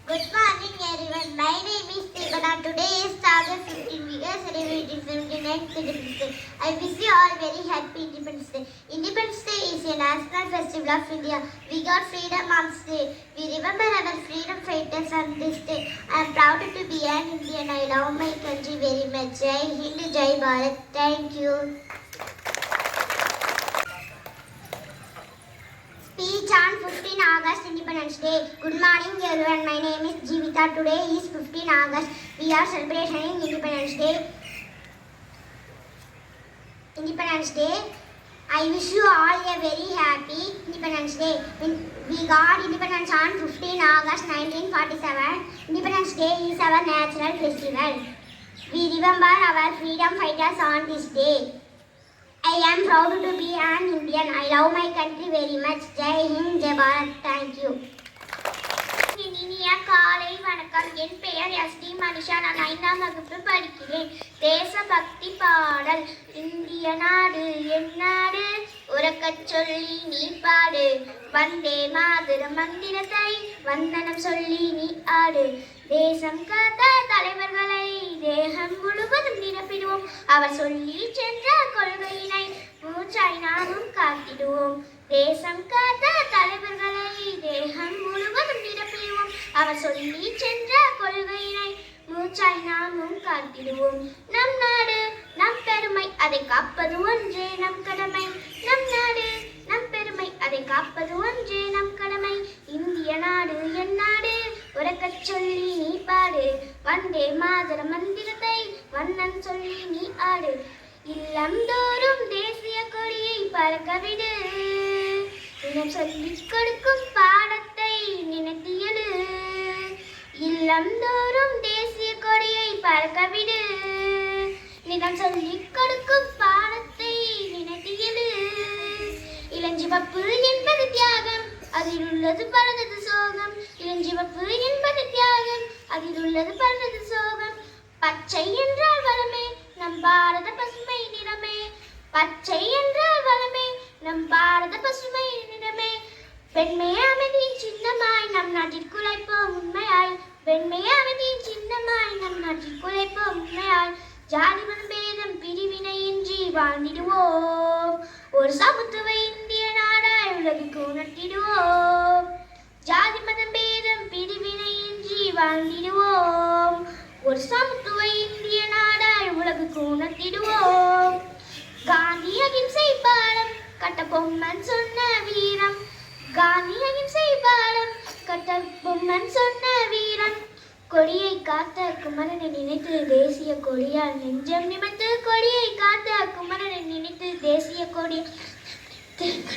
Good morning everyone. My name is Deepana. Today is August 15. We are celebrating 79th Independence Day. I wish you all very happy Independence Day. Independence Day is a national festival of India. We got freedom on this day. We remember our freedom fighters on this day. I am proud to be an Indian. I love my country very much. Jai Hind, Jai Bharat. Thank you. Speech on 15 August Independence Day. Good morning everyone. My name is Jeevita. Today is 15 August. We are celebrating Independence Day. Independence Day. I wish you all a very happy Independence Day. We got independence on 15 August 1947. Independence Day is our natural festival. We remember our freedom fighters on this day. I am proud to be an Indian. I love my country very much. Jai Hind, Jai Bharat. Thank you. இனிய காலை வணக்கம். என் பெயர் எஸ்.டி. மனிஷா. நான் 5ஆம் வகுப்பு படிக்கிறேன். தேசபக்தி பாடல். இந்திய நாடு என் நாடு உறக்கச் சொல்லி நீ பாடு. வந்தே மாதரம் மந்திரத்தை வந்தனம் சொல்லி நீ ஆடு. தேசம் காத்த தலைவர்களை தேகம் முழுவதும் நிரப்பிடுவோம். அவர் சொல்லி சென்ற கொள்கையினை மூச்சாய் நாமும் காத்திடுவோம். தேசம் காத்த தலைவர்களை தேகம் முழுவதும் நிரப்பிடுவோம். அவர் சொல்லி சென்ற கொள்கையினை மூச்சாய் நாமும் காத்திடுவோம். நம் நாடு நம் பெருமை, அதை காப்பது ஒன்றே நம் கடமை. நம் நாடு நம் பெருமை, அதை காப்பது ஒன்றே நம் கடமை. இந்திய நாடு என் நாடு உறக்கச் சொல்லி நீ பாடு. வந்தே மாதர மந்திரத்தை வண்ணன் சொல்லி நீ ஆடு. இல்லம் தோறும் தேசிய கொடியை பறக்கவிடு. தினம் சொல்லிக் கொடுக்கும் பாடத்தை நினைத்து எழு. இல்லம் தோறும் தேசிய கொடியை பறக்கவிடு. தினம் சொல்லிக் கொடுக்கும் பாடத்தை நினைத்து எழு. இளஞ்சிவப்பு என்பது தியாகம், அதில் உள்ளது பலரது சோகம். இளஞ்சிவப்பு என்பது தியாகம், அதில் உள்ளது பலரது சோகம். பச்சை என்றால் வளமே நம் பாரத பசுமை நிறமே. பச்சை என்றால் வளமே நம் பாரத பசுமை நிறமே. பெண்மை அமைதியின் சின்னமாய் நம் நாட்டில் குலைப்போம் உண்மையாய். பெண்மை அமைதியின் சின்னமாய் நம் நாட்டில் குலைப்போம் உண்மையாய். ஜாதி மதம் பேதம் பிரிவினையின்றி வாழ்ந்திடுவோம். ஒரு சமத்துவ இந்திய நாடாய் உலகுக்கு உணர்த்திடுவோம். ஜாதி மதம் பேதம் பிரிவினையின்றி வாழ்ந்திடுவோம். ஒரு சமத்துவ இந்திய நாடாய் உலகுக்கு உணர்த்திடுவோம். காந்தி அகிம்சை பாலம் கட்ட பொம்மன் சொன்ன வீரம். காந்தி அகிம்சை பாலம் கட்ட பொம்மன் சொன்ன வீரம். கொடியை காத்த குமரனை நினைத்து தேசிய கொடியால் நெஞ்சம் நிமிர்ந்து. கொடியை காத்த குமரனை நினைத்து தேசிய கொடி.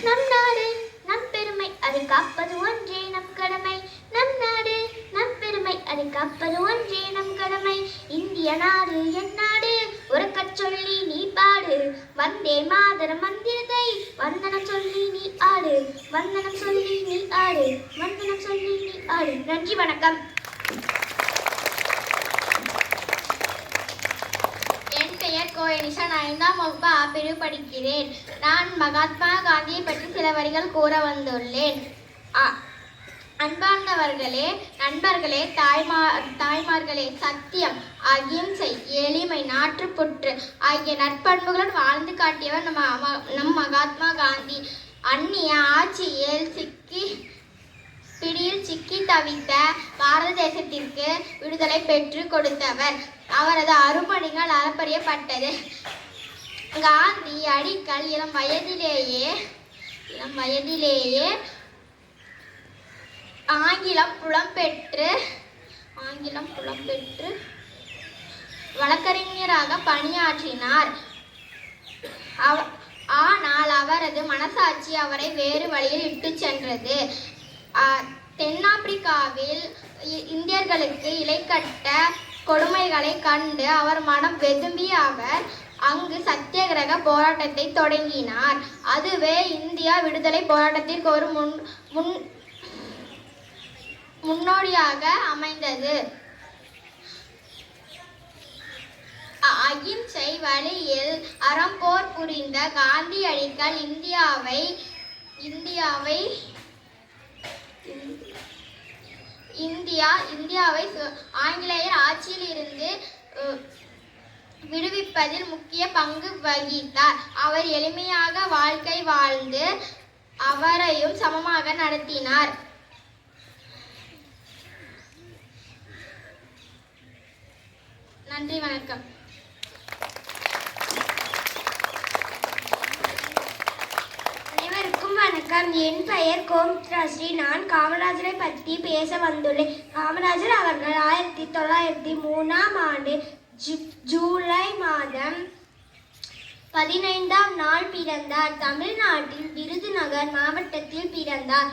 நம் நாடு நம் பெருமை, அதை காப்பது ஒன்றே நம் கடமை. நம் நாடு நம் பெருமை, அதை காப்பது ஒன்றே நம் கடமை. இந்திய நாடு என் நாடு உறக்கச் சொல்லி நீ பாடு. வந்தே மாதர மந்திரத்தை வந்தனம் சொல்லி நீ ஆடு. வந்தனம் சொல்லி நீ ஆடு. வந்தனம் சொல்லி நீ ஆடு. நன்றி, வணக்கம். கோயனிஷா. நான் 5ஆம் வகுப்பு ஆ பிரிவு படிக்கிறேன். நான் மகாத்மா காந்தியை பற்றி சில வரிகள் கூற வந்துள்ளேன். அன்பார்ந்தவர்களே, நண்பர்களே, தாய்மார்களே, சத்தியம், அகிம்சை, எளிமை, நாட்டுப்பற்று ஆகிய நற்பண்புகளுடன் வாழ்ந்து காட்டியவர் நம் மகாத்மா காந்தி. அந்நிய ஆட்சியில் பிடியில் சிக்கி தவித்த பாரத தேசத்திற்கு விடுதலை பெற்று கொடுத்தவர். அவரது அரும்பணிகள் அறப்பறியப்பட்டது. காந்தி அடிக்கல் இளம் வயதிலேயே ஆங்கிலம் புலம் பெற்று வழக்கறிஞராக பணியாற்றினார். ஆனால் அவரது மனசாட்சி அவரை வேறு வழியில் இட்டு சென்றது. தென்னாப்பிரிக்காவில் இந்தியர்களுக்கு இழைக்கப்பட்ட கொடுமைகளை கண்டு அவர் மனம் வெதும்பிய அவர் அங்கு சத்தியாகிரக போராட்டத்தை தொடங்கினார். அதுவே இந்தியா விடுதலை போராட்டத்திற்கு ஒரு முன்னோடியாக அமைந்தது. அகிம்சை வழியில் அறம்போர் புரிந்த காந்தியடிகள் இந்தியாவை இந்தியாவை ஆங்கிலேயர் ஆட்சியில் இருந்து விடுவிப்பதில் முக்கிய பங்கு வகித்தார். அவர் எளிமையாக வாழ்க்கை வாழ்ந்து அவரையும் சமமாக நடத்தினார். நன்றி, வணக்கம். அனைவருக்கும் வணக்கம். என் பெயர் கோமித்ராஸ்ரீ. நான் காமராஜரை பற்றி பேச வந்துள்ளேன். காமராஜர் அவர்கள் 1903ஆம் ஆண்டு ஜூலை மாதம் 15ஆம் நாள் பிறந்தார். தமிழ்நாட்டில் விருதுநகர் மாவட்டத்தில் பிறந்தார்.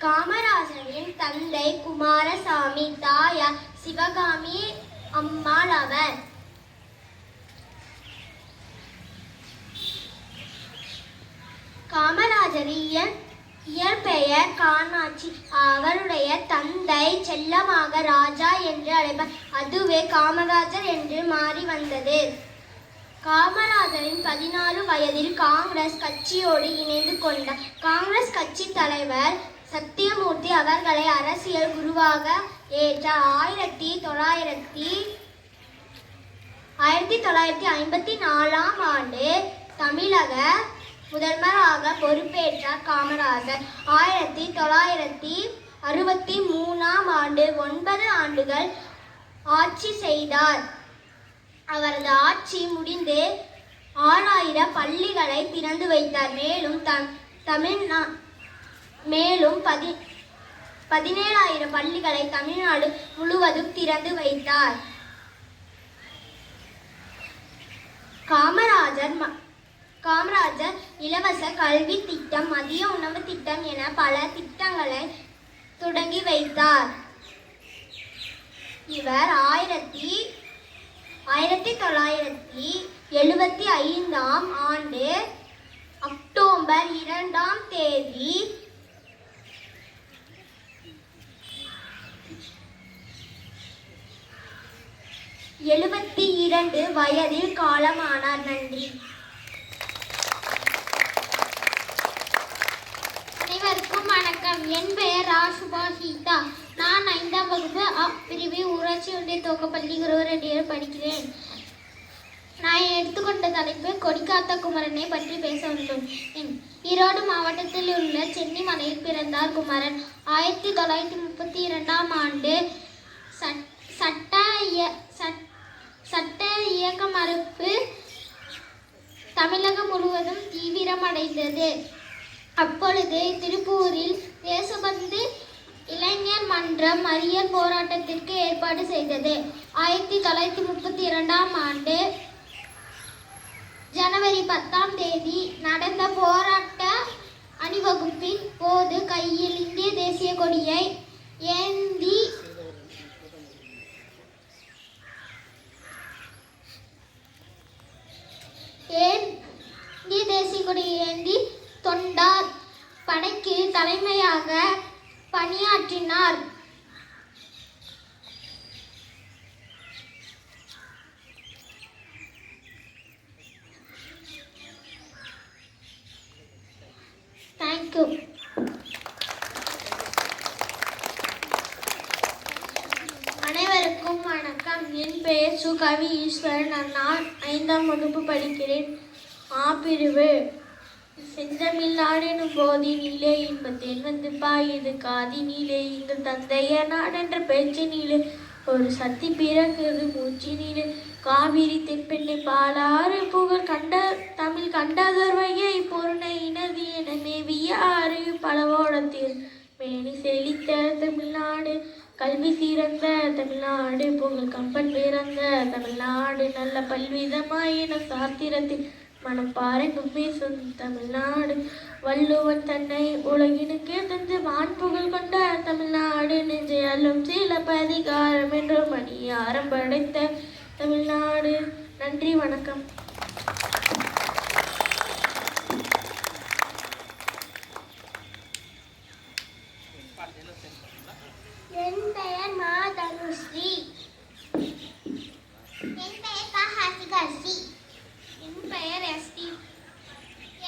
காமராஜரின் தந்தை குமாரசாமி, தாயார் சிவகாமி அம்மாள் அவர். காமராஜர் இயற்பெயர் காமாட்சி. அவருடைய தந்தை செல்லமாக ராஜா என்று அழைப்பார். அதுவே காமராஜர் என்று மாறி வந்தது. காமராஜரின் 14 வயதில் காங்கிரஸ் கட்சியோடு இணைந்து கொண்டார். காங்கிரஸ் கட்சி தலைவர் சத்தியமூர்த்தி அவர்களை அரசியல் குருவாக ஏற்றார். 1954ஆம் ஆண்டு தமிழக முதல்வராக பொறுப்பேற்றார் காமராஜர். 1963ஆம் ஆண்டு 9 ஆண்டுகள் ஆட்சி செய்தார். அவரது ஆட்சி முடிந்து 6000 பள்ளிகளை திறந்து வைத்தார். மேலும் 17,000 பள்ளிகளை தமிழ்நாடு முழுவதும் திறந்து வைத்தார். காமராஜர் இலவச கல்வி திட்டம், மதிய உணவு திட்டம் என பல திட்டங்களை தொடங்கி வைத்தார். இவர் 1975ஆம் ஆண்டு அக்டோபர் 2ஆம் தேதி 72 வயதில் காலமானார். நன்றி. அனைவருக்கும் வணக்கம். என் பெயர் ராசுபாஷிதா. நான் 5ஆம் வகுப்பு பிரிவு ஊராட்சி ஒன்றிய துவக்கப்பள்ளி குருவரடியில் படிக்கிறேன். நான் எடுத்துக்கொண்ட தலைப்பு கொடிக்காத்த குமரனை பற்றி பேச வந்துள்ளேன். ஈரோடு மாவட்டத்தில் உள்ள சென்னிமலையில் பிறந்தார் குமரன். 1932ஆம் ஆண்டு சட்ட இயக்க மறுப்பு தமிழகம் முழுவதும் தீவிரமடைந்தது. அப்பொழுது திருப்பூரில் தேசபந்து இளைஞர் மன்றம் மறியல் போராட்டத்திற்கு ஏற்பாடு செய்தது. 1932ஆம் ஆண்டு ஜனவரி 10ஆம் தேதி நடந்த போராட்ட அணிவகுப்பின் போது கையில் இந்திய தேசிய கொடியை ஏந்தி தொண்டார் படைக்கு தலைமையாக பணியாற்றினார். தேங்க்யூ. அனைவருக்கும் வணக்கம். என் பெயர் சுகவி ஈஸ்வரன். நான் 5ஆம் வகுப்பு படிக்கிறேன். பிரிவு. செந்தமிழ்நாடு எனும் போதினிலே இன்பத்தேன் வந்து பாயுது காதினிலே இங்கு தந்தைய நாடென்ற பேச்சினிலே ஒரு சக்தி பிறகுது மூச்சினிலே காவிரி தென்பெண்ணை பாலாறு புகழ் கண்ட தமிழ் கண்டதொரு வையை பொருணை இனதி என மேவிய ஆறு பலவோடத்தில் மேனி செழித்த தமிழ்நாடு கல்வி சிறந்த தமிழ்நாடு புகழ் கம்பன் பிறந்த தமிழ்நாடு நல்ல பல்விதமாயின சாத்திரத்தில் மனப்பாறைக்கும் பேசும் தமிழ்நாடு வள்ளுவன் தன்னை உலகினுக்கே தந்து வான் புகழ் கொண்ட தமிழ்நாடு நெஞ்சையாலும் சிலப்பதிகாரம் என்ற மணியாரம் படைத்த தமிழ்நாடு. நன்றி, வணக்கம். என் பெயர் மா தனுஸ்ரீ. என் பெயர் ஹாசிகாஸ்ரீ. என் பெயர் எஸ்டி.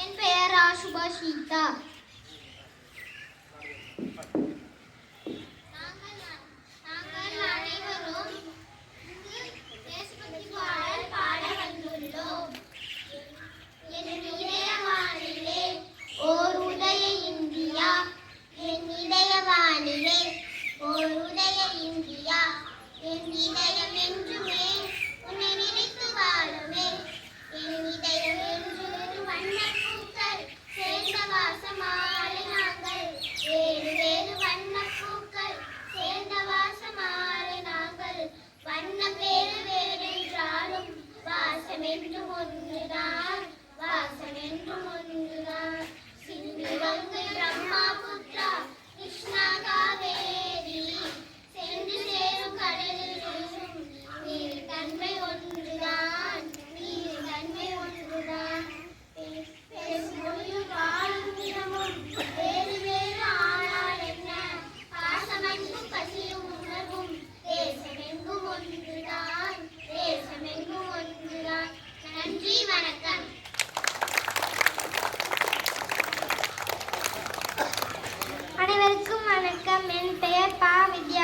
என் பெயர் சுபாஷிதா.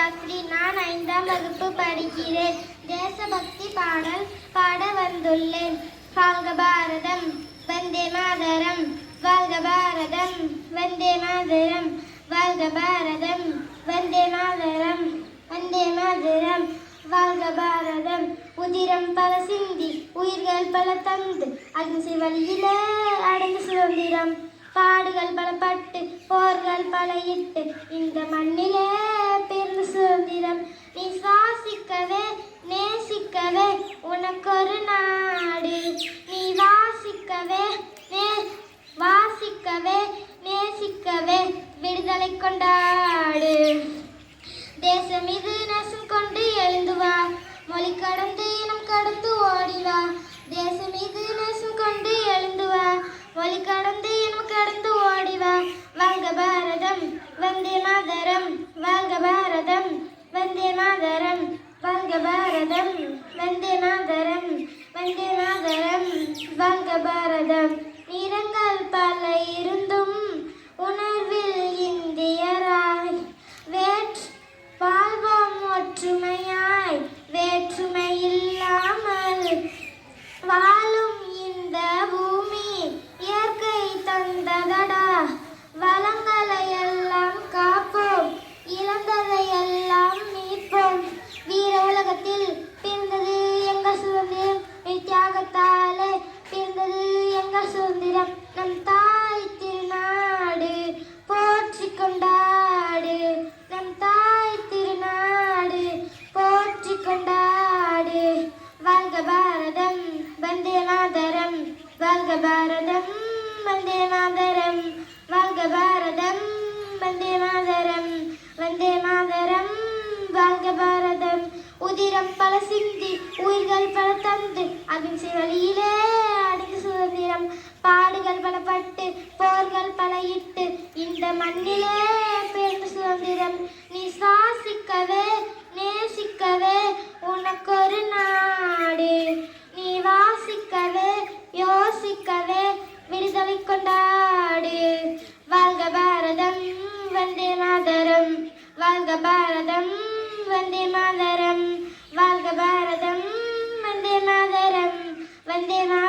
வித்யாஸ்ரீ. நான் 5ஆம் வகுப்பு படிக்கிறேன். தேசபக்தி பாடல் பாட வந்துள்ளேன். வாழ்க பாரதம், வந்தே மாதரம். வாழ்க பாரதம், வந்தே மாதரம். வாழ்க பாரதம், வந்தே மாதரம். வந்தே மாதரம். வாழ்க பாரதம். உதிரம் பல சிந்தி உயிர்கள் பல தந்து அகிம்சை வழியிலே அடைந்த சுதந்திரம். பாடுகள் பல பட்டு போர்கள் பல இட்டு இந்த மண்ணிலே பிறந்த சுதந்திரம். நீ சுவாசிக்கவே நேசிக்கவே உனக்கொரு நாடு. நீ வாசிக்கவே வாசிக்கவே நேசிக்கவே விடுதலை கொண்டாடு. தேசம் இது நேசம் கொண்டு எழுந்து வா. மொழி கடந்து இனம் கடந்து ஓடிவா. தேசம் இது நேசம் கொண்டு எழுந்து வா. மொழி கடந்து இனம் கடந்து ஓடிவா. வாழ்க பாரதம், வந்தே மாதரம். வாழ்க பாரதம், வந்தே மாதரம். வாழ்க பாரதம், வந்தே மாதரம். வந்தே மாதரம். வாழ்க பாரதம். நிறங்கள் பல இருந்தும் உணர்வில் இந்தியராய் வாழ்வோம் ஒற்றுமையாய். வேற்றுமை இல்லாமல் வாழும் இந்த பூமி இயற்கை தந்ததடா. வளங்களை எல்லாம் காப்போம், இழந்ததை எல்லாம் மீட்போம். வீர உலகத்தில் பிறந்தது எங்கள் சுதந்திரம். தியாகத்தாலே பிறந்தது எங்கள் சுதந்திரம். நம் தாய் திருநாடு போற்றி கொண்டாடு. நம் தாய் திருநாடு போற்றி கொண்டாடு. வாழ்க பாரதம், வந்தே மாதரம். வாழ்க பாரதம், வந்தே மாதரம். வாழ்க பாரதம், வந்தே மாதரம். வந்தே மாதரம். வாழ்க பாரதம். உதிரம் பல சிந்தி உயிர்கள் பல தந்து அகிம்சை வழியிலே அடைந்த சுதந்திரம். பாடுகள் பல பட்டு போர்கள் பல இட்டு இந்த மண்ணிலே பிறந்த சுதந்திரம். நீ சுவாசிக்கவே நேசிக்கவே உனக்கொரு நாடு. நீ வாசிக்கவே யோசிக்கவே விடுதலை கொண்டாடு. வாழ்க பாரதம், வந்தே மாதரம். வாழ்க பாரதம், வந்தே மாதரம். வாழ்க பாரதம், வந்தே மாதரம். வந்தே மாதரம்.